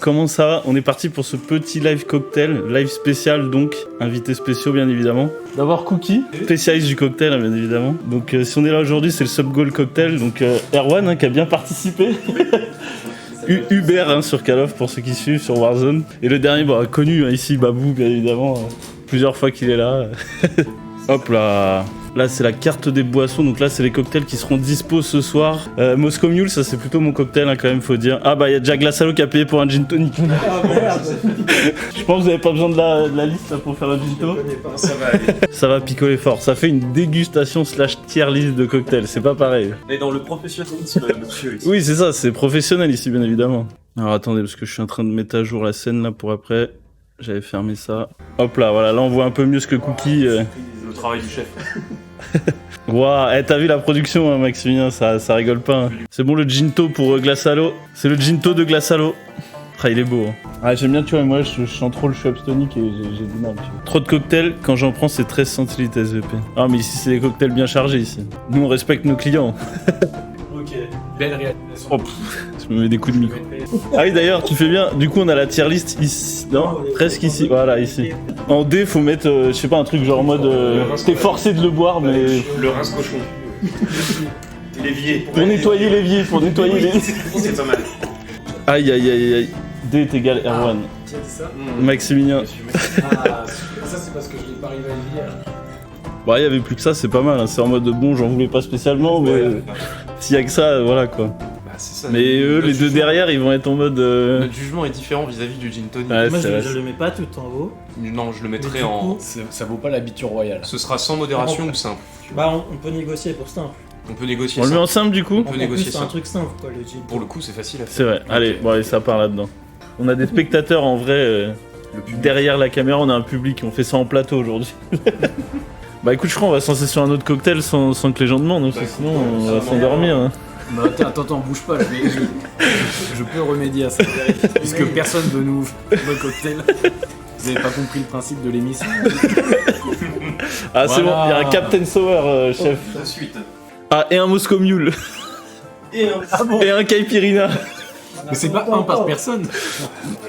comment ça va? On est parti pour ce petit live cocktail, live spécial donc, invités spéciaux bien évidemment. D'abord Cookie, spécialiste du cocktail hein, bien évidemment. Donc si on est là aujourd'hui c'est le Sub Goal Cocktail, donc Erwan hein, qui a bien participé. Hubert hein, sur Call of pour ceux qui suivent, sur Warzone. Et le dernier connu hein, ici, Babou bien évidemment, plusieurs fois qu'il est là. Hop là. Là c'est la carte des boissons, donc là c'est les cocktails qui seront dispo ce soir. Moscow Mule, ça c'est plutôt mon cocktail hein, quand même faut dire. Ah bah il y a déjà Glassalo qui a payé pour un gin tonic. Ah merde. Je pense que vous avez pas besoin de la liste là, pour faire un gin tonic. Ça va aller. Ça va picoler fort, ça fait une dégustation / tier list de cocktails, c'est pas pareil. On est dans le professionnalisme monsieur ici. Oui c'est ça, c'est professionnel ici bien évidemment. Alors attendez parce que je suis en train de mettre à jour la scène là pour après. J'avais fermé ça. Hop là, voilà, là on voit un peu mieux ce que Cookie... Le travail du chef. Waouh, hey, t'as vu la production, hein, Maximilien, ça rigole pas. Hein. C'est bon le ginto pour Glassalo. C'est le ginto de Glassalo. Ah, il est beau. Hein. Ah, j'aime bien, tu vois, moi je sens trop le chouette tonic et j'ai du mal. Tu vois. Trop de cocktails, quand j'en prends, c'est 13 centilitres SVP. Ah, mais ici, c'est des cocktails bien chargés ici. Nous, on respecte nos clients. Ok, belle réalisation. Oh, je me mets des coups de micro. Ah oui, d'ailleurs, tu fais bien. Du coup, on a la tier list ici. Non, presque ici. Voilà, ici. En D, faut mettre, je sais pas, un truc genre en mode. T'es forcé de le boire, mais. Le rince cochon. L'évier. Pour nettoyer l'évier, pour nettoyer l'évier. C'est pas mal. Aïe, aïe, aïe, aïe. D est égal Erwan. Tu as dit ça? Maximilien. Ah, ça c'est parce que je l'ai pas arrivé à le dire. Bah, il y avait plus que ça, c'est pas mal. Hein. C'est en mode bon, j'en voulais pas spécialement, mais s'il y a que ça, voilà quoi. Bah, c'est ça. Mais eux, les deux derrière, ils vont être en mode. Notre jugement est différent vis-à-vis du gin tonic. Ouais, Moi c'est vrai. je le mets pas tout en haut. Non, je le mettrais Mais du en. coup, Ça vaut pas l'habitude royale. Ce sera sans modération ou simple. Bah on peut négocier pour simple. On peut négocier On le ça. met en simple du coup On peut négocier C'est ça. un truc simple quoi le gin. Pour le coup, c'est facile à faire. C'est vrai. Allez, bon, allez, ça part là-dedans. On a des spectateurs en vrai. Derrière la caméra, on a un public. On fait ça en plateau aujourd'hui. Bah écoute, je crois qu'on va se lancer sur un autre cocktail sans que les gens demandent, parce que sinon on va s'endormir. Hein. Bah, attends, bouge pas, je peux remédier à ça. Puisque personne veut nous le cocktail. Vous avez pas compris le principe de l'émission. Ah c'est Voilà. bon, il y a un Captain Sour, chef. De suite. Ah, et un Moscow Mule. Et un Caipirinha. Mais c'est pas un par personne.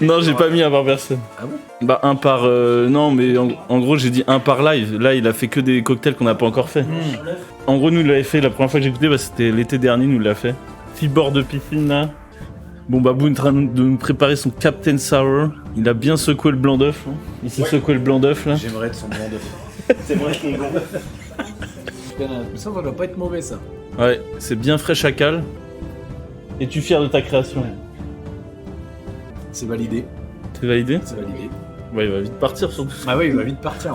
Non, j'ai pas mis un par personne. Ah bon? Bah un par... non, mais en gros, j'ai dit un par live. Là, il a fait que des cocktails qu'on n'a pas encore fait. En gros, nous, il l'avait fait, la première fois que j'ai écouté, bah, c'était l'été dernier, nous l'a fait. Petit bord de piscine, là. Bon, Babou est en train de nous préparer son Captain Sour. Il a bien secoué le blanc d'œuf. Hein. Il s'est secoué le blanc d'œuf, là. J'aimerais être son blanc d'œuf. C'est vrai qu'on blanc Ça doit pas être mauvais ça. Ouais, c'est bien frais chacal. Es-tu fier de ta création? C'est validé. C'est validé? C'est validé. Ouais, il va vite partir, surtout. Ah oui, il va vite partir.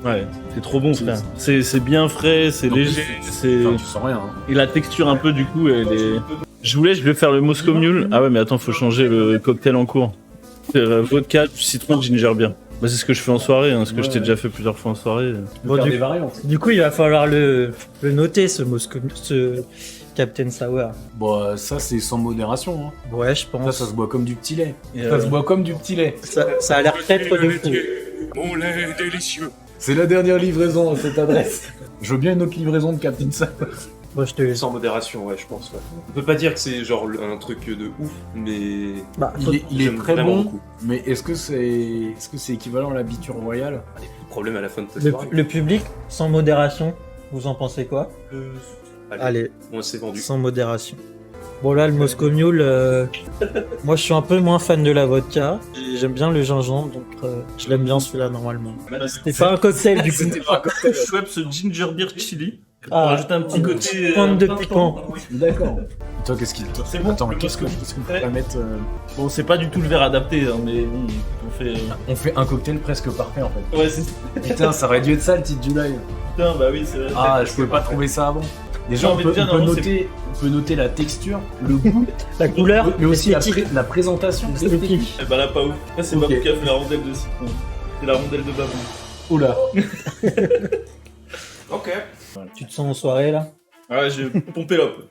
Ouais, c'est trop bon, frère. C'est bien frais, c'est léger, c'est... Enfin, tu sens rien. Hein. Et la texture un peu du coup elle est... Je vais faire le Moscow Mule. Ah ouais mais attends, faut changer le cocktail en cours. Vodka, citron, ginger beer. Bah c'est ce que je fais en soirée, hein, ce que je t'ai déjà fait plusieurs fois en soirée. Bon, Faire du, des variantes. du coup il va falloir le noter ce Captain Sour. Bon, ça c'est sans modération. Hein. Ouais je Ça, pense. ça se boit comme du petit lait. Et, Ça se boit comme du petit lait. Ça a l'air peut-être de fou. Mon lait délicieux. C'est la dernière livraison à cette adresse. Je veux bien une autre livraison de Captain Sour. Moi je te laisse. Sans modération, ouais, je pense. Ouais. On peut pas dire que c'est genre un truc de ouf, mais. Bah, Il est J'aime très vraiment bon, beaucoup. mais est-ce que c'est équivalent à la biture royale? Problème à la fin de ta le, soirée. le public sans modération, vous en pensez quoi? Allez, Moi, c'est vendu. sans modération. Bon là le Moscow Mule, moi je suis un peu moins fan de la vodka. J'aime bien le gingembre donc je l'aime bien celui-là normalement. C'est pas un cocktail du coup. C'était pas comme Schweppes ginger beer chili. Pour Ah, rajouter un petit côté... pointe de piquant. D'accord. Toi, qu'est-ce qu'il. C'est bon. Attends, qu'est-ce qu'on pourrait mettre Bon c'est pas du tout le verre adapté hein, mais bon, on fait... On fait un cocktail presque parfait en fait. Ouais c'est... Putain, ça aurait dû être ça le titre du live. Putain bah oui c'est vrai. Ah, je pouvais pas trouver ça avant. Déjà, Non, on mais peut, déjà, on peut non, on peut noter la texture, le goût, La couleur, mais aussi l'esthétique. la présentation. L'esthétique. Eh bah là pas ouf. Là c'est Ok. Babou qui a fait la rondelle de citron. C'est la rondelle de Babou. Oula. Ok. Tu te sens en soirée là? Ah j'ai pompé l'op.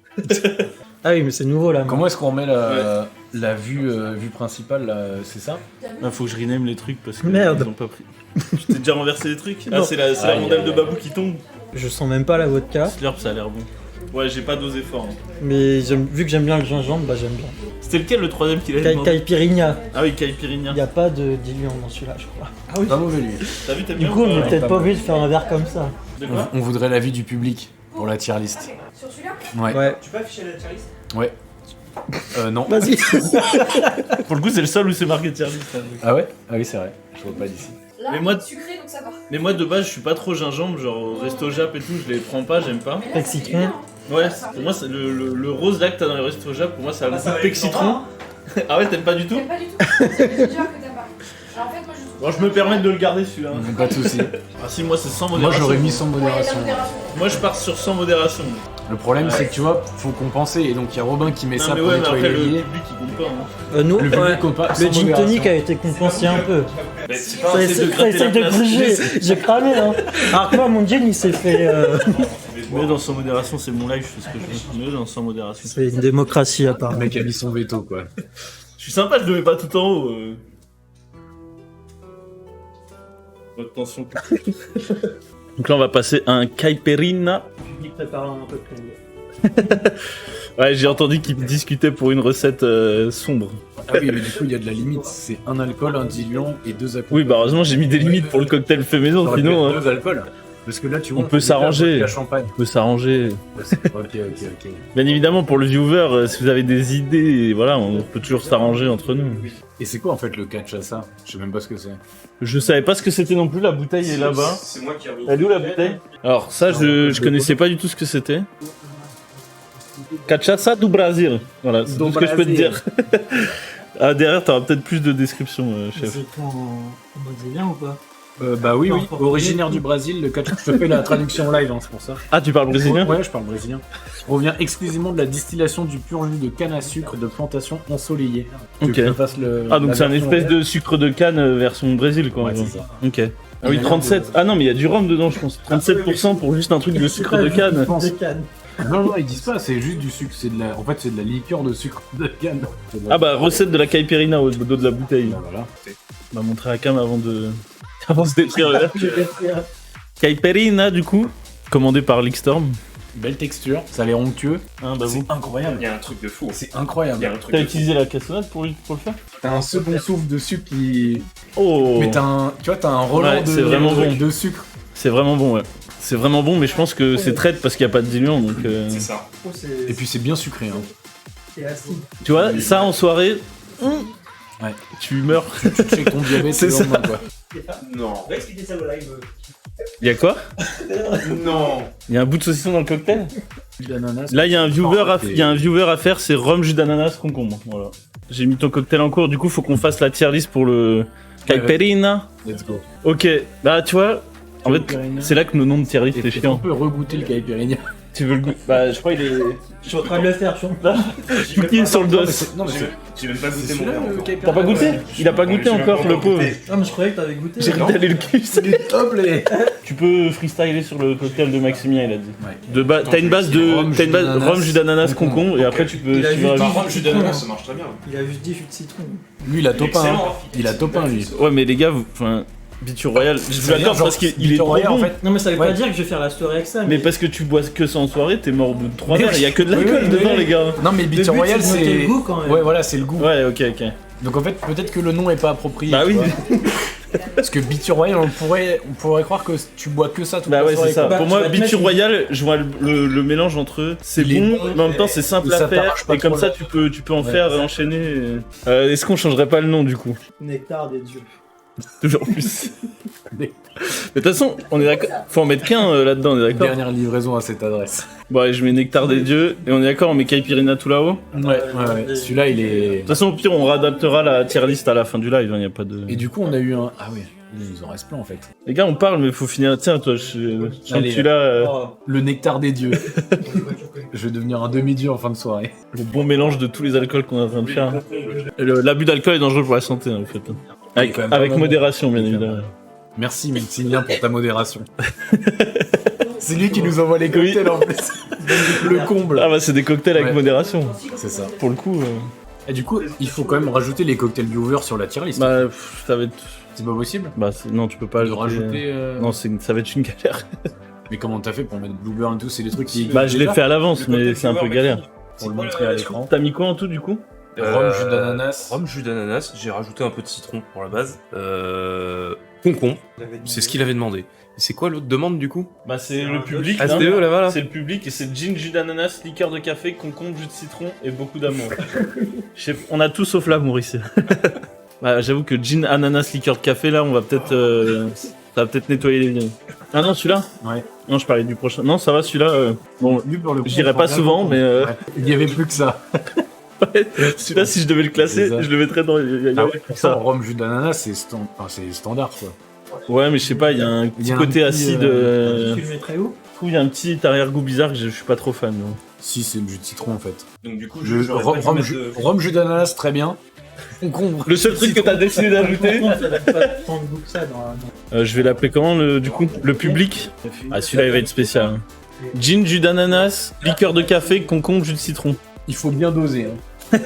Ah oui mais c'est nouveau là. Comment est-ce qu'on met la vue principale là, c'est ça? Ah, faut que je rename les trucs parce que Merde. ils ont pas pris. Je t'ai déjà renversé les trucs. Ah Non. c'est la Aïe, rondelle aïe, de aïe. Babou qui tombe. Je sens même pas la vodka. Slurp ça a l'air bon. Ouais j'ai pas dosé fort. Hein. Mais vu que j'aime bien le gingembre, bah j'aime bien. C'était lequel le troisième qu'il avait demandé? Caipirinha. Ah oui, Il Caipirinha. n'y a pas de diluant dans celui-là, je crois. Ah oui. Pas mauvais lui. T'as vu, t'aimes Du bien coup, ou on pas est peut-être pas pas mal. obligé de faire un verre comme ça. De quoi? On voudrait l'avis du public pour la tier list. Sur celui-là? Ouais. Tu peux afficher la tier list? Ouais. Non. Vas-y. Pour le coup, c'est le seul où c'est marqué tier list. Ah ouais? Ah oui, c'est vrai. Je vois pas d'ici. Là, Mais moi- sucré, donc ça va. Mais moi, de base, je suis pas trop gingembre, genre au resto Jap et tout, je les prends pas, j'aime pas. Mais là, Avec c'est citron. bien. Ouais, pour moi, c'est le rose là que t'as dans les restos Jap, pour moi, ça a le Ah, goût ça de va pec avec citron. Ah ouais, t'aimes pas du tout? T'aimes pas du tout. C'est déjà que t'aimes pas. Alors en fait, moi je trouve. Bon, je me permets de le garder celui-là. Pas de soucis. Ah si, moi, c'est sans Moi, modération. j'aurais mis sans Ouais, il y a de la modération. modération. Moi, je pars sur sans modération. Le problème, c'est que tu vois, faut compenser. Et donc, il y a Robin qui met Non, ça mais pour ouais, mais nettoyer après, les le billets. public, il compte pas. Hein. Nous, Le public compte pas. le sans gin modération. tonic a été compensé un peu. Mais c'est Ça essaie de gruger. J'ai cramé, hein. Alors que moi, mon gin, il s'est fait. Mais dans sans modération, c'est mon live, je fais ce que je veux. Mais dans sans modération. C'est une démocratie à part. Le mec a mis son veto, quoi. Je suis sympa, je le mets pas tout en haut. Votre tension. Donc là, on va passer à un Caipirinha. Il prépare un peu de Ouais, j'ai entendu qu'il discutait pour une recette sombre. Ah oui, mais du coup, il y a de la limite. C'est un alcool, un diluant et deux alcools. Oui, bah heureusement, j'ai mis des limites pour le cocktail fait maison, sinon Deux alcools. Parce que là, tu vois, On peut s'arranger. La champagne. on peut s'arranger. Ok. Bien évidemment, pour le viewer, si vous avez des idées, voilà, on peut toujours s'arranger entre nous. Et c'est quoi en fait le cachaça? Je sais même pas ce que c'est. Je savais pas ce que c'était non plus, la bouteille est là-bas. C'est moi qui ai remis. Elle est où la bouteille? Alors ça, je connaissais pas du tout ce que c'était. Cachaça do Brasil. Voilà, c'est tout ce que je peux te dire. Ah, derrière, t'auras peut-être plus de description, chef. C'est en brésilien ou pas? Bah oui, Non, oui. portugais. Originaire du Brésil, le cachaça. Je te fais la traduction live, hein, c'est pour ça. Ah, tu parles brésilien? Ouais, je parle brésilien. Provient exclusivement de la distillation du pur jus de canne à sucre de plantation ensoleillée. Tu veux Ok. que je te fasse le. Ah, donc la c'est un version espèce réelle de sucre de canne version Brésil, quoi. Ouais, c'est ça. Ok. Ah oui, 37. Ah non, mais il y a du rhum dedans, je pense. 37% pour juste un truc de sucre de canne. De canne. Non, ils disent pas, c'est juste du sucre. C'est de la. En fait, c'est de la liqueur de sucre de canne. C'est de la- Ah bah, recette de la caipirinha au dos de la bouteille. Bah, voilà. On va montrer à Cam avant de... Avant de se détruire le verre. Caipirinha, du coup, commandé par Lickstorm. Belle texture, ça a l'air onctueux. Hein, bah vous. C'est incroyable. Il y a un truc de fou. C'est Il y a incroyable. un truc T'as de fou. utilisé la cassonade pour le faire? T'as un second souffle de sucre qui. Oh. Mais t'as un. Tu vois, t'as un Roland Ouais, c'est vraiment bon. de sucre. C'est vraiment bon, ouais. C'est vraiment bon, mais je pense que c'est traite parce qu'il n'y a pas de diluant, donc... C'est ça. Et puis c'est bien sucré. Hein. C'est acide. Tu vois, ça en soirée... Ouais. Tu meurs. Tu checkes ton diabète C'est le ça. lendemain, quoi. Non. On va expliquer ça au live. Il y a quoi? Non. Il y a un bout de saucisson dans le cocktail? Jus d'ananas. Là, il y a un viewer à, et- il y a un viewer à faire, c'est rhum, jus d'ananas, concombre. Voilà. J'ai mis ton cocktail en cours, du coup, faut qu'on fasse la tier list pour le Caipirinha. Let's go. Ok, bah tu vois, en fait, Caipirinha. c'est là que nos noms de tier list, Et c'est puis, on chiant. peut regoûter le caipirinha. Tu veux le goût? Bah, je crois qu'il est... Je suis en train de le faire, je suis en Cookie est sur le dos. Non, mais c'est. J'ai même pas goûté C'est mon celui-là verre. le caipirinha. T'as pas goûté? Il a pas goûté J'ai même encore, pas le encore pauvre. goûté. Ah, mais je croyais que t'avais goûté. J'ai régalé le cul. Hop les. Tu peux freestyler sur le cocktail de Maximien, il a dit. Ouais. De t'as une base de Rhum, t'as une base jus d'ananas, rhum, jus d'ananas, concombre, et après tu peux Il a suivre vu avec- Par contre, jus d'ananas, ça marche très bien. Il a juste dit jus de citron. Lui, il a top 1. Excellent. Il a top 1, lui. Ouais, mais les gars, enfin, Bitu Royal, je vous veut dire, l'accorde genre, parce qu'il Bitu est trop Royal, bon. en fait. Non, mais ça veut Ouais. pas dire que je vais faire la story avec ça. Mais parce que tu bois que ça en soirée, t'es mort au bout de 3 Mais verres. oui. Il y a que de Oui, l'alcool oui, dedans, oui. les gars. Non, mais Le Bitter but, Royal, c'est de noter c'est. le goût, quand même. Ouais, voilà, c'est le goût. Ouais, ok. Donc en fait, peut-être que le nom est pas approprié. Bah tu oui. vois. Parce que Bitter Royal, on pourrait croire que tu bois que ça toute Bah la ouais, soirée. c'est ça. quoi. Bah, Pour tu moi, vas te Bitu mettre une- Royal, je vois le mélange entre eux. C'est Il est bon, bon, mais en même temps, c'est simple et à ça faire. t'arrache pas Et comme trop, ça, là. tu peux en Ouais. faire enchaîner. Est-ce qu'on changerait pas le nom du coup? Nectar des dieux. Toujours plus. Mais de toute façon, on est d'accord. Faut en mettre qu'un là-dedans, on est d'accord? Dernière livraison à cette adresse. Bon, allez, je mets Nectar des dieux. Et on est d'accord, on met Caipirinha tout là-haut. Ouais. Celui-là, il est. De toute façon, au pire, on réadaptera la tier list à la fin du live, il n'y a pas de... Et du coup, on a eu un. Ah oui, il nous en reste plein en fait. Les gars, on parle, mais faut finir... Tiens, toi, je sens Allez. que celui-là, Oh. Le nectar des dieux. Je vais devenir un demi-dieu en fin de soirée. le bon mélange de tous les alcools qu'on est en train de faire. L'abus d'alcool est dangereux pour la santé, en fait. Avec, quand même pas avec mal. modération, bien évidemment. Merci Maximilien pour ta modération. C'est lui qui nous envoie les cocktails en plus. Le comble. Ah bah, c'est des cocktails avec Ouais. modération. C'est ça. Pour le coup, Et du coup, il faut quand même rajouter les cocktails viewer sur la tier list. bah, ça va être... C'est pas possible Bah, non, tu peux pas de rajouter. Non, ça va être une galère. Mais comment t'as fait pour mettre Bluebird et tout? C'est des trucs qui. Bah, je l'ai fait à l'avance, Le mais cocktail c'est un peu viewer, galère. Maxime. Pour le montrer à l'écran. T'as mis quoi en tout, du coup? Rhum, jus d'ananas. Rhum, jus d'ananas. J'ai rajouté un peu de citron pour la base. Concombre. C'est ce qu'il avait demandé. Et c'est quoi l'autre demande du coup? Bah c'est le public. Ah, hein. c'était eux là-bas là. C'est le public et c'est gin, jus d'ananas, liqueur de café, concombre, jus de citron et beaucoup d'amour. On a tout sauf l'amour ici. Bah, j'avoue que gin, ananas, liqueur de café là, on va peut-être ça va peut-être nettoyer les liens. Ah non, celui-là? Ouais. Non, je parlais du prochain. Non, ça va celui-là. Bon, Lui, pour le coup, je dirais on pas prend souvent, bien mais le compte. Ouais. Il y avait plus que ça. celui-là, si je devais le classer, C'est ça. je le mettrais dans. Il y a Ah ouais, plus que pourtant, ça. rhum, jus d'ananas, c'est standard quoi. Ouais, mais je sais pas, il y a un petit un côté petit, acide. Tu le mettrais où? Je trouve il y a un petit arrière-goût bizarre que je suis pas trop fan. Non. Si, c'est le jus de citron en fait. Donc du coup, Rhum, jus d'ananas, très bien. Concombre. Le seul truc que t'as décidé d'ajouter. Ça donne pas tant de goût que ça normalement. Je vais l'appeler comment du coup? Le public? Ah celui-là il va être spécial. Hein. Gin, jus d'ananas, liqueur de café, concombre, jus de citron. Il faut bien doser. Hein.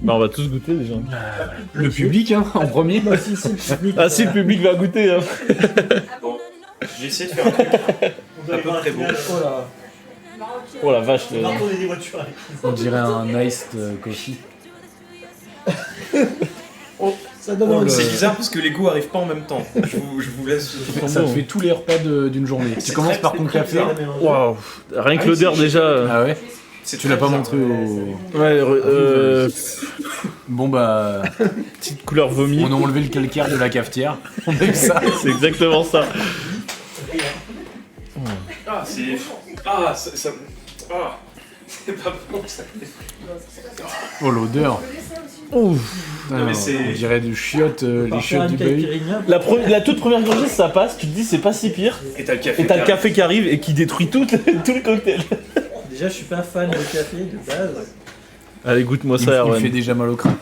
Bah on va tous goûter déjà. Le public, hein, en premier. Bah, si, le public, Ah si le public va goûter hein. Bon, j'ai essayé de faire un truc. on doit à peu avoir près un final. Oh là. Oh la vache. On va retourner des voitures avec. On dirait un iced coffee. Ça donne Oh, envie. le- C'est bizarre parce que les goûts arrivent pas en même temps. Je vous laisse. Ça te fait tous les repas d'une journée. Tu commences par ton café. Waouh. Rien que l'odeur déjà. Ah ouais. C'est Tu l'as pas montré au. Ouais. Bon bah, Petite couleur vomi. on a enlevé le calcaire de la cafetière. On a eu ça. C'est exactement ça. Ah, c'est. Ah, ça. Ah, c'est pas bon ça. Oh l'odeur. Ouf. Non, mais c'est- On dirait du chiotte, les chiottes du baby. La toute première gorgée ça passe, tu te dis c'est pas si pire. Et t'as le café. Et t'as le café qui arrive et qui détruit tout le cocktail. Déjà, je suis pas fan de café de base. Allez goûte-moi Il ça me Erwan. fait déjà mal au crâne.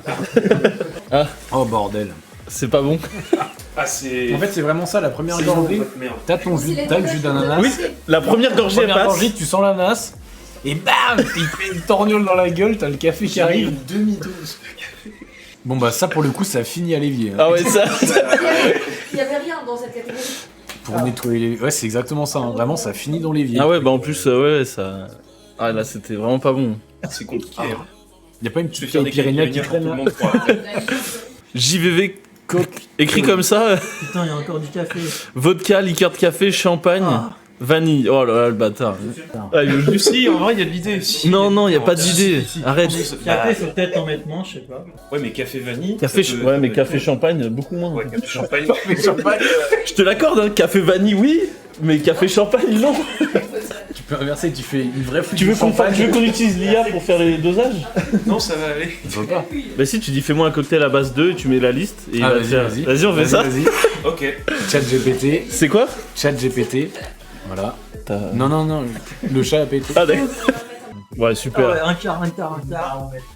Ah. Oh bordel. C'est pas bon. Ah, c'est. En fait, c'est vraiment ça, la première c'est gorgée. bon, merde. T'as le jus d'ananas. Oui. La première gorgée elle Première passe. gorgée, tu sens l'ananas. Et bam, il fait une torgnole dans la gueule, t'as le café qui arrive. Une demi-dose. Bon bah ça pour le coup ça finit à l'évier. Hein. Ah ouais ça. Il y avait rien dans cette catégorie. Pour nettoyer les... Ouais c'est exactement ça, hein. Vraiment ça finit dans l'évier. Ah ouais bah en plus ouais ça. Ah là c'était vraiment pas bon. C'est compliqué. hein. Y'a pas une Je vais petite faire des caipirinha qui caipirinhas pour traîne tout là le monde. Quoi. JVV écrit comme ça. Putain, il y a encore du café. Vodka, liqueur de café, champagne, Ah. vanille. Oh là là le bâtard. Ah, il- Si, en vrai, il y a de l'idée. Si. Non y a pas d'idée. Arrête. Café, faut peut-être en mettre moins, je sais pas. Ouais, mais café vanille. Café ça peut- ouais mais café champagne beaucoup moins. Ouais, café champagne. Je te l'accorde hein, café vanille oui, mais café champagne non. Tu peux inverser, tu fais une vraie flûte Tu veux de qu'on champagne. utilise l'IA pour faire les dosages? Non, ça va aller. Je veux pas. Bah si tu dis fais-moi un cocktail à base 2 et tu mets la liste et il Ah va vas-y, te faire. vas-y. Vas-y on fait ça. Vas-y. Ok. Chat GPT. C'est quoi? Chat GPT. Voilà. Non, le chat a pété. Ah d'accord. Ouais Ah super. ouais, un quart.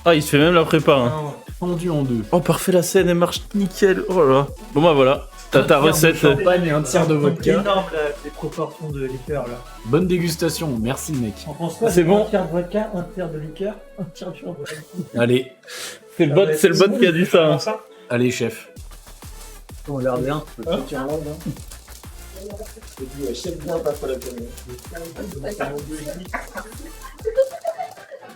Ah il se fait même la prépa hein. Fondu en deux. Oh parfait la scène elle marche nickel. Oh là là. Bon bah voilà. T'as ta recette. Champagne et un tiers de C'est vodka. énorme les proportions de liqueur là. Bonne dégustation, merci mec. On pense quoi? C'est bon. Un tiers de vodka, un tiers de liqueur, un tiers de champagne. Allez, C'est le bot qui a dit ça. Hein. allez chef. On regarde bien.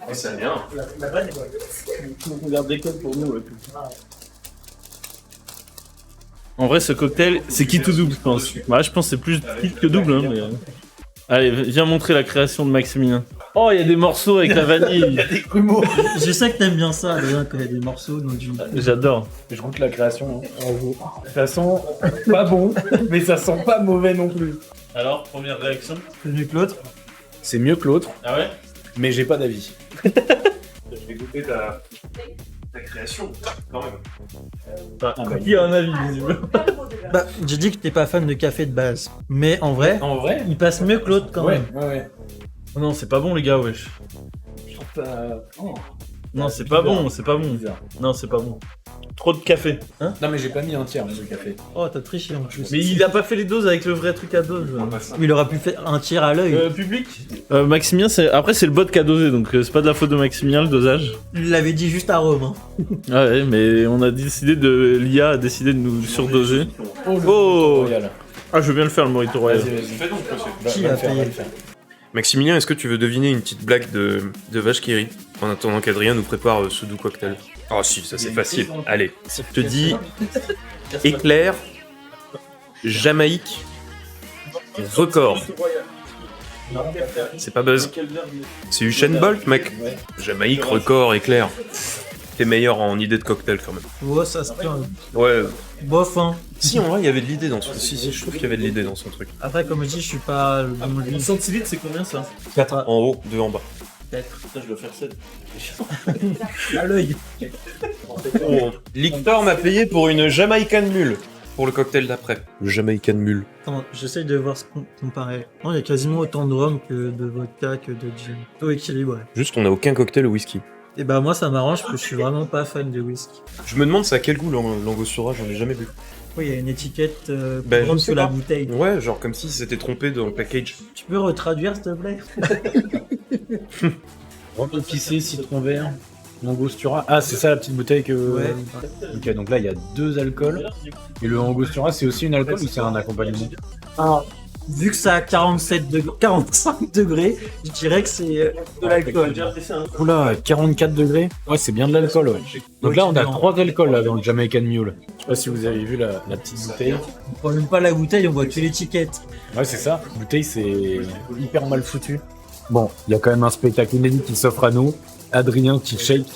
Oh, ça vient. La vanne est bonne. On garde des codes pour nous. En vrai ce cocktail c'est qui tout double je pense. Ouais je pense que c'est plus kit que double hein, mais... Allez viens montrer la création de Maximilien. Oh il y a des morceaux avec la vanille. Je sais que t'aimes bien ça, déjà, quand il y a des morceaux dans du. J'adore. Je goûte la création. Hein. Ça sent pas bon, mais ça sent pas mauvais non plus. Alors première réaction. C'est mieux que l'autre. C'est mieux que l'autre, Ah ouais. mais j'ai pas d'avis. Je vais goûter ta création, quand même. Bah, qui a un avis visiblement. Bah, j'ai dit que t'es pas fan de café de base. Mais en vrai, En vrai il passe mieux que l'autre quand même. ouais. Oh non c'est pas bon les gars wesh. Je trouve pas. Oh. Non c'est pas bon, c'est pas bon. Non c'est pas bon. Trop de café. Hein? Non mais j'ai pas mis un tiers de café. Oh, t'as triché en plus. Mais il a pas fait les doses avec le vrai truc à dose. Il aurait pu faire un tiers à l'œil. Public Maximilien, après c'est le bot qui a dosé, donc c'est pas de la faute de Maximilien le dosage. Il l'avait dit juste à Rome. Hein. Ah ouais, mais on a décidé de... L'IA a décidé de nous surdoser. Oh Royal. Ah je veux bien le faire le Morito Royal. Vas-y. Fais donc, monsieur. Qui a payé? Maximilien, est-ce que tu veux deviner une petite blague de vache qui rit en attendant qu'Adrien nous prépare ce doux cocktail? Oh si, ça c'est facile. Allez, je te dis éclair, Jamaïque, record. C'est pas Buzz. C'est Usain Bolt, mec. Jamaïque, record, éclair. T'es meilleur en idée de cocktail quand même. Oh, ça se tient. Ouais. Bof, hein. Si, en vrai, il y avait de l'idée dans son... Si, je trouve qu'il y avait de l'idée dans son truc. Après, comme je dis, je suis pas le bon juge. 1 centilitre, c'est combien ça? 4 En haut, 2 en bas. Putain, je dois faire 7. à l'œil. Oh. Lictor m'a payé pour une Jamaican Mule. Pour le cocktail d'après. Le Jamaican Mule. Attends, j'essaye de voir ce qu'on comparait. Non, il y a quasiment autant de rhum que de vodka que de gin. Tout équilibré. Juste, on n'a aucun cocktail au whisky. Et bah, moi, ça m'arrange parce que je suis vraiment pas fan de whisky. Je me demande c'est à quel goût l'angostura, j'en ai jamais bu. Oui, il y a une étiquette Ben, grande je sais sur la pas. bouteille. Ouais, genre comme si c'était trompé dans le package. Tu peux retraduire, s'il te plaît? Rhum épicé, citron vert, Angostura. Ah, c'est ça la petite bouteille que. Ouais. Ok, donc là il y a 2 alcools. Et le Angostura, c'est aussi une alcool ou c'est un accompagnement? Alors, vu que ça a 45 degrés, je dirais que c'est de l'alcool. Oula, 44 degrés. Ouais, c'est bien de l'alcool, ouais. Donc là, on a 3 alcools là dans le Jamaican Mule. Je sais pas si vous avez vu la petite bouteille. On voit même pas la bouteille, on voit que l'étiquette. Ouais, c'est ça. La bouteille, c'est hyper mal foutu. Bon, il y a quand même un spectacle inédit qui s'offre à nous. Adrien qui shake.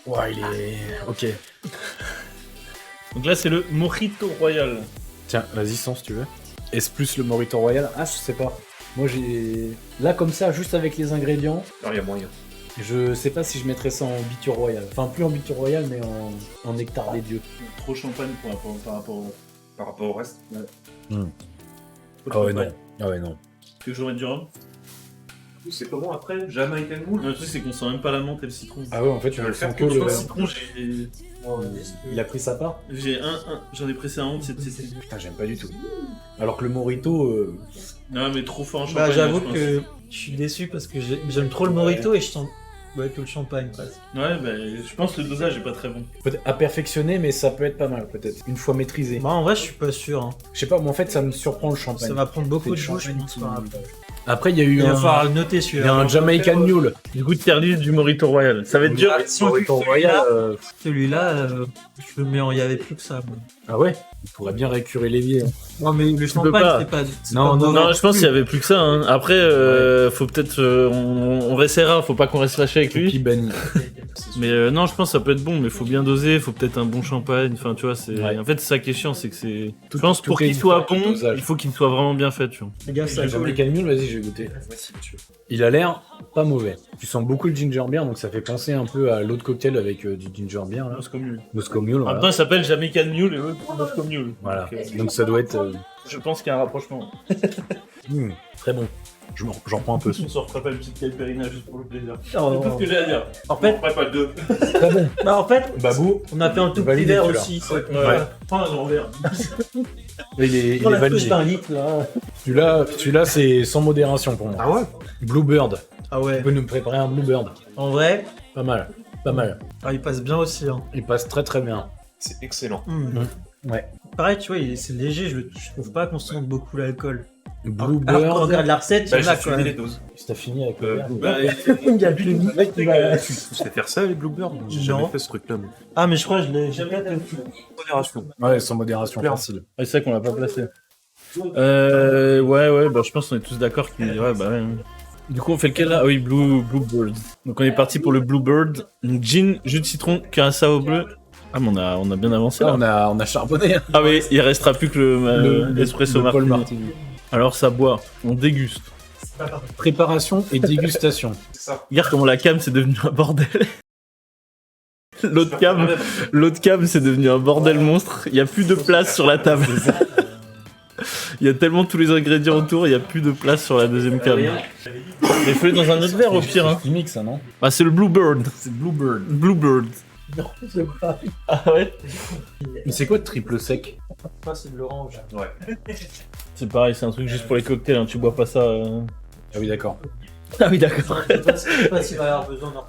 Ouais, il est. Ok. Donc là, c'est le Mojito Royal. Tiens, vas-y, Sens, si tu veux. Est-ce plus le Mojito Royal? Ah, je sais pas. Moi, j'ai. Là, comme ça, juste avec les ingrédients, Alors, il y a moyen. je sais pas si je mettrais ça en biture royal. Enfin, plus en biture royal, mais en nectar des dieux. Trop champagne Par rapport au reste. Ah ouais, non. Ah ouais, non. Que j'aurais du rhum. C'est comment après Jamaican Mule? Le truc, c'est qu'on sent même pas la menthe et le citron. Ah ouais, en fait, tu vas veux le faire que Le le. citron, Il a pris sa part? j'en ai pressé un honte, c'était. Putain, j'aime pas du tout. Alors que le Mojito. Non, mais trop fort en champagne. Bah, j'avoue je pense. que je suis déçu parce que j'aime trop le Mojito et je sens que le champagne presque. Ouais, bah, je pense que le dosage est pas très bon. Peut-être à perfectionner, mais ça peut être pas mal, peut-être. Une fois maîtrisé. Bah, en vrai, je suis pas sûr. Hein. Je sais pas, mais en fait, ça me surprend le champagne. Ça va prendre beaucoup de C'est choses, je champagne pense. qui- par rapport. Après, il y a eu Il va un. falloir le noter Il y a celui-là. un Jamaican Mule. Du coup, tier list du Mojito Royal. Ça va être dur. Mojito Royal. Celui-là, je le mets en. Il y avait plus que ça. moi. Ah ouais? Il pourrait bien récurer l'évier. Hein. Non, mais le peux champagne, pas. c'est pas. Non, non, Non, je pense qu'il y avait plus que ça. Hein. Après, faut peut-être. On restera, faut pas qu'on reste lâché avec lui. Qui banni. Mais non, je pense que ça peut être bon, mais faut bien doser, faut peut-être un bon champagne. Enfin, tu vois, c'est. Ouais. En fait, c'est ça qui est chiant, c'est que c'est. Tout- Je pense tout pour est qu'il une soit question de bon, dosage. il faut qu'il soit vraiment bien fait, tu vois. Les gars, ça Le Jamaican Mule, vas-y, je vais goûter. Il a l'air pas mauvais. Tu sens beaucoup le ginger beer, donc ça fait penser un peu à l'autre cocktail avec du ginger beer, là. Moscow Mule. Moscow Mule, En voilà. même temps, il s'appelle Jamaican Mule et eux, Moscow Mule. Voilà. Donc, Donc ça doit être je pense qu'il y a un rapprochement. très bon. J'en prends un peu. On se refera pas une petite caipirinha juste pour le plaisir. Oh. C'est tout ce que j'ai à dire. En fait, Après, pas le deux. Très bon. bah, en fait, Babou, on a fait un tout petit Validé, verre celui-là. aussi. Ouais. Prends un grand verre. il Prends est la touche validé. d'un litre là. Celui-là, c'est sans modération pour moi. Ah ouais? Bluebird. Ah ouais. Tu peux nous préparer un Bluebird. En vrai, Pas mal. Pas mal. il passe bien aussi. Hein. Il passe très très bien. C'est excellent. Ouais. Pareil, tu vois, c'est léger. Je trouve pas qu'on sente beaucoup l'alcool. Alors quand on Bluebird. regarde la recette, il y en a quand même. doses. Si t'as fini avec le verre. Il y a plus de mec qui va. Tu sais faire ça, les Bluebirds? J'ai Non. jamais fait ce truc-là. mais- Ah, mais je crois que je l'ai jamais fait. Modération. Ouais, sans modération, Clair. facile. Ouais, c'est vrai qu'on l'a pas placé. Ouais, bah je pense qu'on est tous d'accord qu'il. Ouais, bah ouais. Du coup, on fait lequel là? Ah oui, Bluebird. Donc on est parti pour le Bluebird. Donc, gin, jus de citron, curaçao bleu. Ah, mais on a bien avancé là. On a charbonné. Hein. Ah oui, il restera plus que l'espresso le Paul martini. Martini. Alors ça boit, on déguste. Préparation et dégustation. Regarde comment la cam c'est devenu un bordel. L'autre cam c'est devenu un bordel monstre. Il y a plus de place sur la table. Il y a tellement tous les ingrédients autour, il y a plus de place sur la deuxième cam. Mais fais-le dans un autre verre au pire. Hein. Chimique, ça, non? Ah c'est le Bluebird. C'est Bluebird. Bluebird. Ah ouais. Mais c'est quoi de triple sec? Moi, c'est de l'orange. C'est pareil, c'est un truc juste pour les cocktails. Hein. Tu bois pas ça. Ah oui, d'accord. Ah oui d'accord. Je sais pas s'il va y avoir besoin d'un.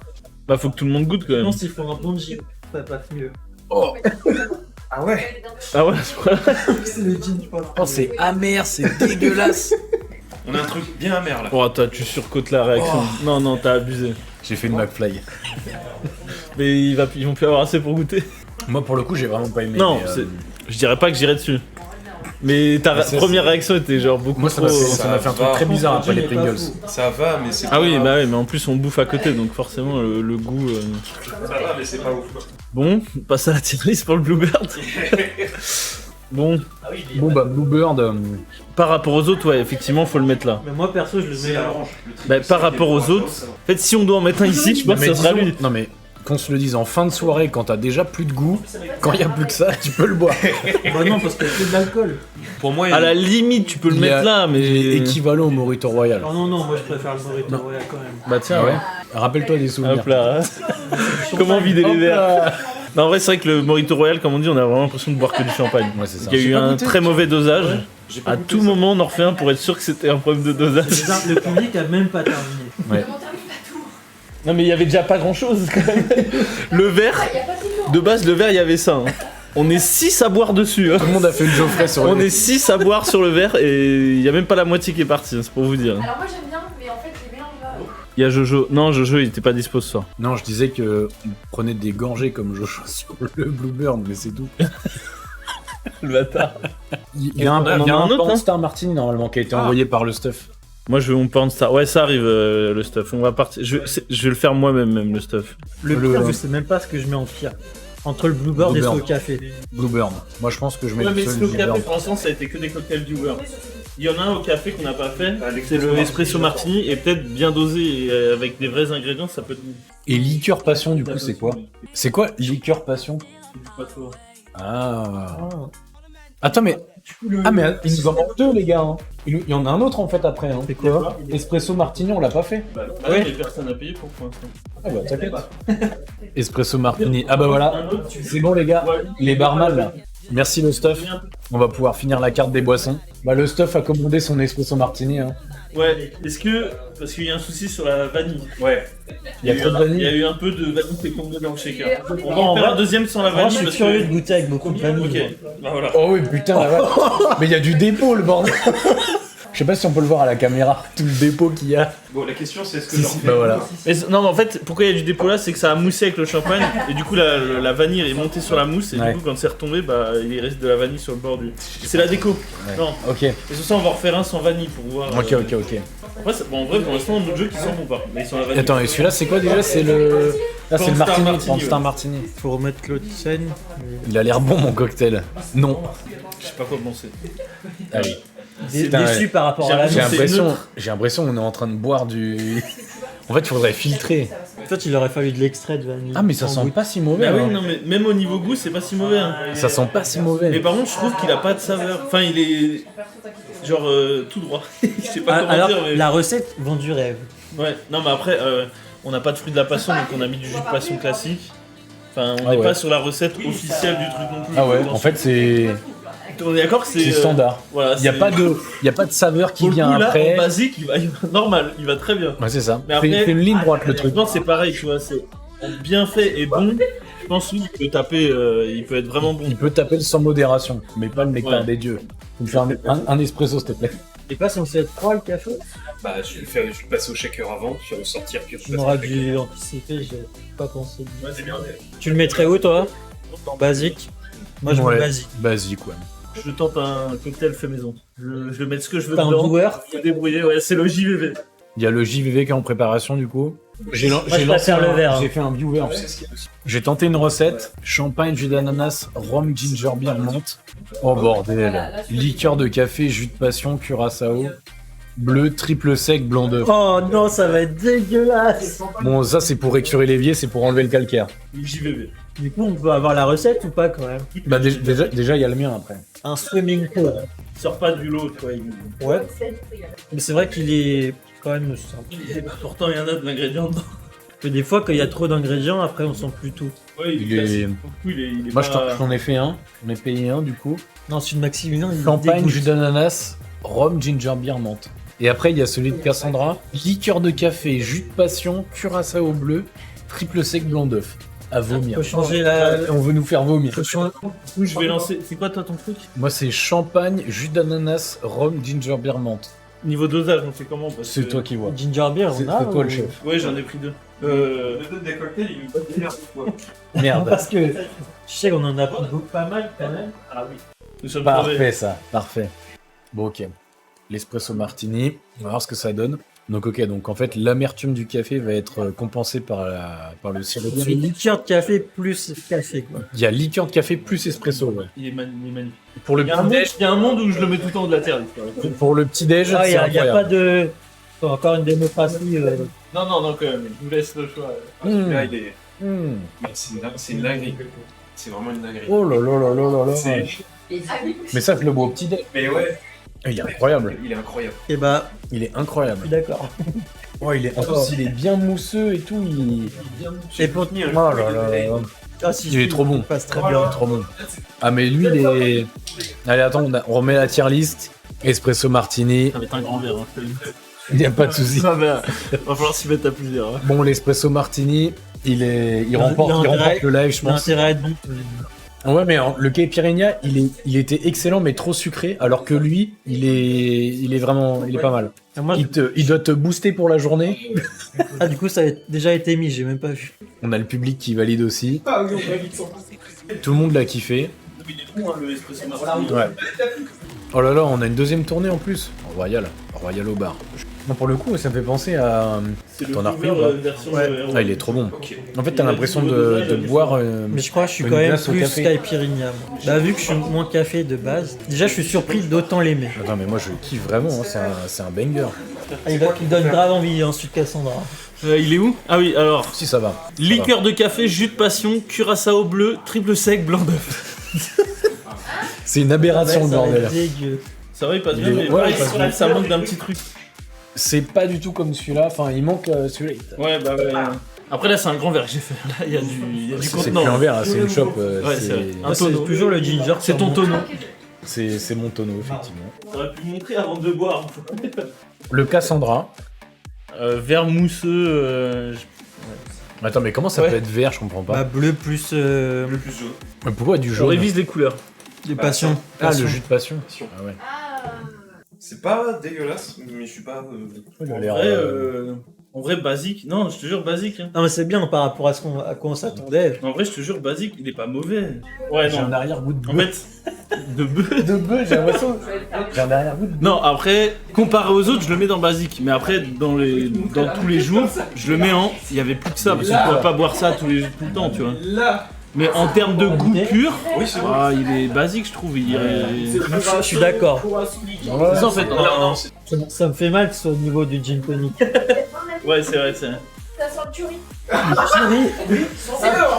Bah faut que tout le monde goûte quand même. Non, s'il faut un bon gin, ça passe mieux. Ah ouais? Ah ouais, c'est quoi? C'est le gin, je pense. Oh, c'est amer, c'est dégueulasse. On a un truc bien amer là. Oh, tu surcotes la réaction. Non, t'as abusé. J'ai fait une McFly. Mais ils vont plus avoir assez pour goûter. Moi, pour le coup, j'ai vraiment pas aimé. Non, mais, je dirais pas que j'irais dessus. Mais ta Mais ça, première réaction était genre beaucoup Moi, ça trop... m'a fait un truc très bizarre après les Pringles. Ça va, mais c'est Ah oui, bah ouais, mais en plus on bouffe à côté, donc forcément le goût... Ça va, mais c'est pas ouf. Bon, on passe à la tier list pour le Bluebird. Bon, Bon, bah, Bluebird. par rapport aux autres, ouais, effectivement, faut le mettre là. Mais moi perso, je le mets là. Bah, par rapport aux autres, en fait, si on doit en mettre un ici, je pense que ça sera lui. Non, mais qu'on se le dise en fin de soirée, quand t'as déjà plus de goût, quand il y a plus que ça, tu peux le boire. Bah non, parce qu'il y a que de l'alcool. Pour moi, À la limite, tu peux le mettre là, Il est mais... équivalent au Morito Royal. Non, moi je préfère le Morito Royal quand même. Bah tiens, Ah ouais Rappelle-toi des souvenirs. Hop là. Comment vider les Hop verres? là. Non, en vrai, c'est vrai que le Morito Royal, comme on dit, on a vraiment l'impression de boire que du champagne. Ouais, c'est ça. Il y a eu J'ai pas un goûté. très mauvais dosage. À tout moment, on en refait un pour être sûr que c'était un problème de dosage. Le public a même pas terminé. Ouais. On termine pas tout. Non, mais il y avait déjà pas grand chose quand même. Le verre, Il y a pas si longtemps. de base, le verre, il y avait ça. Hein. On est 6 à boire dessus. Hein. Tout le monde a fait une Geoffrey sur On le est 6 à boire sur le verre et il y a même pas la moitié qui est partie, hein, c'est pour vous dire. Alors moi j'aime bien, mais en fait les mélanges là. Il y a Jojo. Non, Jojo, il était pas dispo ce soir. Non, je disais que on prenait des gorgées comme Joshua sur le Bluebird, mais c'est tout. Le bâtard. Il y a un, On en a il y a un un autre, hein. Star Martini normalement qui a été envoyé par le stuff. Moi, je veux mon porn star. Ouais, ça arrive, le stuff. On va partir. Je vais le faire moi-même, même, le stuff. Le pire, je sais même pas ce que je mets en pire. Entre le Bluebird et Bluebird. Slow Café. Bluebird. Moi je pense que je mets Ouais, mais le slow café, Bluebird. pour l'instant, ça a été que des cocktails du beurre. Il y en a un au café qu'on n'a pas fait, c'est le espresso martini, et peut-être bien dosé et avec des vrais ingrédients, ça peut être bon. Et liqueur passion du coup c'est quoi? C'est quoi liqueur passion? Pas trop. Ah. Attends mais... Ah mais il nous en manque deux les gars hein. Il y en a un autre en fait après hein. C'est quoi? Espresso martini on l'a pas fait. Bah, ouais, mais personne n'a payé pour l'instant. Ah bah t'inquiète. Espresso martini. Ah bah voilà. Un autre, tu C'est bon les gars. Ouais. Les barman là. Merci le stuff. On va pouvoir finir la carte des boissons. Bah le stuff a commandé son espresso martini hein. Ouais, est-ce que. Parce qu'il y a un souci sur la vanille. Ouais. Il y a trop de Il y vanille. a eu un peu de vanille qui est tombée dans le shaker. On va En en faire vrai- un deuxième sans la Moi, vanille je suis parce curieux de que. goûter avec beaucoup de vanille. Ok, bah voilà. Oh oui putain la vache. Mais il y a du dépôt le bordel. Je sais pas si on peut le voir à la caméra, tout le dépôt qu'il y a. Bon, la question c'est est-ce que Si, j'en si, fais bah voilà. Non, mais en fait, pourquoi il y a du dépôt là, c'est que ça a moussé avec le champagne et du coup la vanille est montée sur la mousse et Ouais. du coup quand c'est retombé, bah il reste de la vanille sur le bord du. C'est la déco. Ouais. Non. Ok, Et sur ça, on va en refaire un sans vanille pour voir. ok, ok, ok. Après, bon, en vrai, pour l'instant, d'autres jeux qui s'en vont pas. Mais ils sont à la vanille. Attends, et celui-là c'est quoi déjà? C'est le... Là c'est le Pornstar martini, Martini, Pornstar ouais. Martini. Faut remettre Claude Seine. Il a l'air bon mon cocktail. Non. Je sais pas quoi penser. Allez. Déçu ouais. par rapport J'ai à la J'ai c'est l'impression, neutre. qu'on est en train de boire du... En fait, il faudrait filtrer. Toi, il aurait fallu de l'extrait de vanille. Ah mais ça En sent goût. pas si mauvais. Bah oui, hein. non, mais même au niveau goût, c'est pas si mauvais. Hein. Ça sent pas si mauvais. Mais par contre, je trouve qu'il a pas de saveur. Enfin, il est. Genre tout droit. Je sais pas Ah, comment alors, dire, mais. la recette vend du rêve. Ouais, non, mais après, on n'a pas de fruit de la passion, donc on a mis du jus de passion classique. Enfin, on Ah n'est ouais. pas sur la recette officielle du truc non plus. Ah ouais, en fait c'est On est d'accord que c'est. standard. Voilà, Il y a pas de saveur qui Pour le vient coup, là, après. en basique, il va normal, il va très bien. Ouais, c'est ça. Mais après- C'est une ligne droite le truc. Je pense que c'est pareil, tu vois, c'est bien fait et bon. Je pense oui, qu'il peut taper, il peut être vraiment bon. Il peut taper sans modération, mais pas le nectar Ouais. des dieux. Tu me fais un espresso s'il te plaît. C'est pas censé être froid le café? Bah, je vais passer au shaker avant, puis ressortir, puis On aurait dû anticiper, j'ai pas pensé. Ouais, c'est bien. Tu le mettrais où toi? Dans basique? Moi je Ouais. mets basique. Basique ouais. Je tente un cocktail fait maison. Je vais mettre ce que je veux T'as un dedans. joueur? Faut débrouiller, ouais, c'est le JVV. Il y a le JVV qui est en préparation du coup. J'ai je préfère le verre, hein. J'ai fait un viewer. J'ai tenté une recette champagne, jus d'ananas, rhum, ginger beer, menthe. Oh bordel. Liqueur de café, jus de passion, curaçao, bleu, triple sec, blanc d'œuf. Oh non, ça va être dégueulasse! Bon, ça c'est pour écurer l'évier, c'est pour enlever le calcaire. Le JVV. Du coup, on peut avoir la recette ou pas quand même? Bah déjà il y a le mien après. Un swimming pool. Il sort pas du lot, quoi. Il... Ouais. Mais c'est vrai qu'il est quand même simple. Pourtant, il y en a de l'ingrédient dedans. Que des fois, quand il y a trop d'ingrédients, après on sent plus tout. Ouais, Il est- classique. Pour le coup, il est Moi pas... j'en ai fait un, j'en ai payé un du coup. Non, celui de Maximilien, il Champagne, dégoûte. jus d'ananas, rhum, ginger beer, menthe. Et après il y a celui de Cassandra, liqueur de café, jus de passion, curaçao bleu, triple sec, blanc d'œuf. À vomir. Faut changer la. On veut nous faire vomir. Du coup, je vais lancer... C'est quoi, toi, ton truc? Moi c'est champagne, jus d'ananas, rhum, ginger beer, menthe. Niveau dosage, on fait comment? Parce C'est que- toi qui vois. Ginger beer, C'est on a. toi le ou- chef. Ouais, j'en ai pris 2. Des cocktails, il est pas meilleur fois. Merde. Parce que je sais qu'on en a pris beaucoup pas mal quand même. Ah oui. Nous sommes crevés. Parfait ça, parfait. Bon ok. L'espresso martini, on va voir ce que ça donne. Donc ok, donc en fait l'amertume du café va être compensée par le sirop de Il y a sucre. une liqueur de café plus café quoi. Il y a liqueur de café plus espresso. Ouais. Il est magnifique. Pour le Il y, a un petit monde, déj, il y a un monde où je le mets tout en haut de la terre. pour le petit déj, Ah, c'est il y a pas incroyable. de. Encore une démocratie. Non, non, non, quand même. Je vous laisse le choix. Là, il est. Mmh. C'est une dinguerie. C'est vraiment une dinguerie. Oh là là là là là là. C'est- Mais ça je le bois au petit déj. Mais ouais, Il est incroyable. il est incroyable. Et bah, Il est je incroyable. suis d'accord. Oh, il est en plus il est bien mousseux et tout. Et pour Oh là là là. Ah, si, Il est trop bon. Il passe très Il bien. est trop bon. Ah mais lui il est. Allez attends, on remet la tier list. Espresso martini. Ça va être un grand verre. Hein, je te le dis. Il n'y a pas de souci. Ah, bah, va falloir s'y mettre à plusieurs. Hein. Bon, l'espresso martini, il remporte le live, je Il a pense. intérêt à être bon. Ouais, mais le caipirinha, il était excellent, mais trop sucré, alors que lui, il est vraiment, il est pas mal. Ah, moi, Il doit te booster pour la journée. ah, du coup, ça a déjà été mis, j'ai même pas vu. On a le public qui valide aussi. Tout le monde l'a kiffé. Il est bon, hein, le espresso martini. Ouais. Oh là là, on a une deuxième tournée en plus. Royal au bar. Non, pour le coup, ça me fait penser à. C'est le T'en as repris couvert, ou pas version Ouais. Ah, il est trop bon. En fait, t'as Il a l'impression dit de dosage, boire. Mais je crois que je suis Une quand même glace au plus café. caipirinha. moi. Bah, vu que je suis moins café de base, déjà, je suis surpris d'autant l'aimer. Attends, mais moi je kiffe vraiment, hein, c'est un banger. Ah, il donne grave envie, ensuite Cassandra. Il est où? Ah oui, alors. Si, ça va. Ça va. Liqueur de café, jus de passion, curaçao bleu, triple sec, blanc d'œuf. C'est une aberration, le Ça va bordel. être dégueu. Ça va, il passe Il bien, est- mais ouais, pareil, il passe c'est vrai bien. que ça manque d'un petit truc. C'est pas du tout comme celui-là, enfin, il manque celui-là. Ouais, bah ouais. Après, là, c'est un grand verre que j'ai fait. Là, il y a du C'est contenant. plus un verre, là, c'est une chope. Ouais, c'est vrai. Moi, c'est toujours le ginger. C'est ton tonneau. C'est mon tonneau, effectivement. T'aurais pu montrer avant de boire. Le Cassandra. Verre mousseux. Attends, mais comment ça Ouais. peut être vert, je comprends Bah, pas. bleu plus Mais pourquoi du Je jaune? révise les couleurs. des passions. Ah, le jus de passion. Ah ouais. C'est pas dégueulasse, mais je suis pas. Il a En l'air, vrai, en vrai, basique. Non, je te jure, basique. Hein. Non, mais c'est bien par rapport à à quoi on s'attendait. En vrai, je te jure, basique, il est pas mauvais. Ouais, J'ai un non. arrière-goût de En bœuf. fait, de bœuf. De bœuf, j'ai l'impression. J'ai un arrière-goût de bœuf. Non, après, comparé aux autres, je le mets dans basique. Mais après, dans tous les jours, je le mais en. Il y avait plus que ça, parce qu'on pourrait pas boire ça tout le temps, tu vois. Mais en termes de goût pur, il est basique, je trouve. Je suis d'accord. C'est ça, en fait. Ça me fait mal que ce soit au niveau du gin tonic. Ouais, c'est vrai, c'est vrai. Ça sent le curry.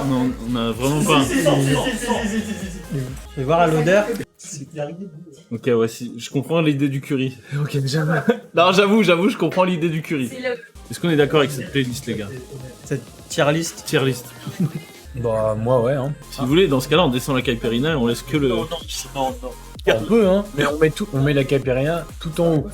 Non, on a vraiment pas. Je vais voir à l'odeur. Ok, ouais, si. Je comprends l'idée du curry. Ok, jamais. Non, j'avoue, je comprends l'idée du curry. C'est le. Est-ce qu'on est d'accord avec cette playlist, les gars? Cette tier list. Tier list. Bah, moi, ouais, hein. Si vous voulez, dans ce cas-là, on descend la caipirinha et on laisse que le. On peut, hein. Mais on met la caipirinha tout en haut.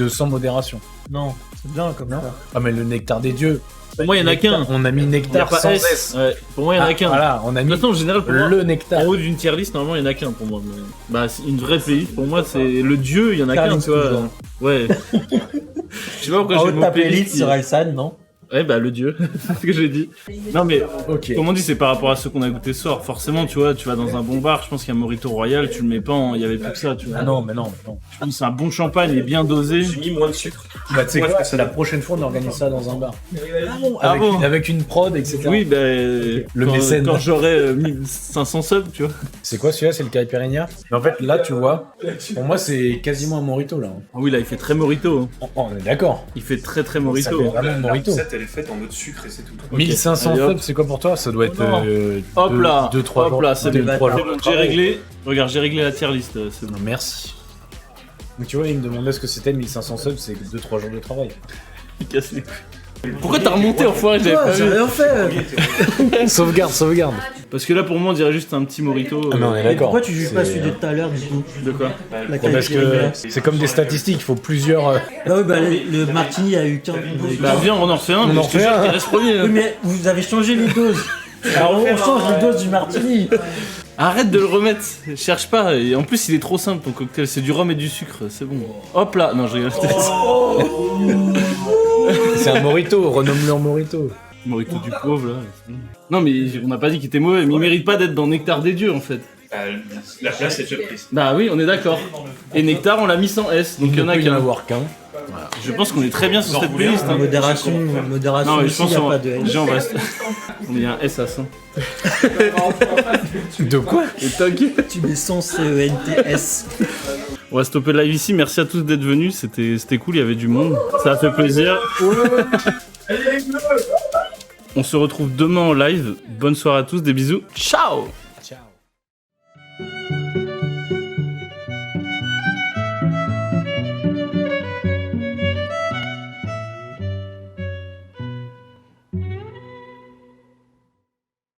Sans modération. Non, c'est bien comme ça. Ah, mais le nectar des dieux. Pour moi, il y en a qu'un. On a mis Il n'y a nectar pas sans S. S. Ouais, pour moi, il y en a Ah, qu'un. Voilà, on a De mis toute façon, en général, pour moi, le nectar. en haut d'une tier list, normalement, il n'y en a qu'un pour moi. Mais... Bah, c'est une vraie playlist, pour moi, c'est le dieu, il y en a qu'un, Carliste, tu vois. toujours. Ouais. Je sais pas pourquoi En j'ai haut le de mot ta playlist. playlist sur Elsan, non? Ouais, bah, le dieu. c'est ce que j'ai dit. Non, mais, Ok. comme on dit, c'est par rapport à ceux qu'on a goûté ce soir. Forcément, tu vois, tu vas dans un bon bar, je pense qu'il y a Morito Royal, tu le mets pas en. Il y avait plus que ça, tu vois. Ah non, mais non, mais non. Je pense que c'est un bon champagne, il est bien dosé. J'ai mis moins de sucre. Bah, tu sais Ouais, quoi, je fais la prochaine fois, on organise ça dans un bar. Ah Avec, bon avec une prod, etc. Oui, bah, Le quand, mécène. quand j'aurai 1500 subs, tu vois. C'est quoi celui-là? C'est le caipirinha. Mais en fait, là, tu vois, pour moi, c'est quasiment un mojito, là. Ah oui, là, il fait très Morito. Hein. On est d'accord. Il fait très Ça très Morito. fait vraiment un La mojito. recette, elle est faite en mode sucre et c'est tout. 1500 Allez, hop. subs, c'est quoi pour toi? Ça doit être Non. Hop là, 2-3 hop jours. là, c'est deux, bon. trois C'est jours. bon, j'ai réglé. Regarde, j'ai réglé la tier list. C'est bon. Non, merci. Donc tu vois, il me demandait ce que c'était 1500 subs, c'est 2-3 jours de travail. Il casse les couilles. Pourquoi t'as remonté enfoiré? J'avais pas j'ai vu. rien fait. sauvegarde. Parce que là, pour moi, on dirait juste un petit Morito. Ah, mais on est Et d'accord. pourquoi tu juges pas C'est- celui de tout à l'heure du coup? De quoi? La Parce que caipirinha. c'est comme des statistiques, il faut plusieurs. Ah oui, bah le martini a eu 15. Bah viens, on en refait un. On mais en je te refait jure un. qu'il reste premier. Oui, mais vous avez changé les doses. Alors on change le dose du martini. Arrête de le remettre, cherche pas. Et en plus, il est trop simple ton cocktail. C'est du rhum et du sucre, c'est bon. Hop là, non, je rigole. C'est un Morito, renomme-le en Morito. Morito du pauvre là. Non, mais on n'a pas dit qu'il était mauvais, mais il mérite pas d'être dans Nectar des dieux en fait. La place est déjà prise. Bah oui, on est d'accord. Et Nectar, on l'a mis sans S, donc il y en a peut y qui en avoir qu'un. Je pense qu'on est très bien sur cette playlist. Hein. Modération Non, mais je aussi, pense y a qu'on pas de haine. on reste. On est un S à 100. De quoi? Et t'inquiète. Tu mets sans CENTS. On va stopper le live ici. Merci à tous d'être venus. C'était cool, il y avait du monde. Ça a fait plaisir. On se retrouve demain en live. Bonne soirée à tous, des bisous. Ciao!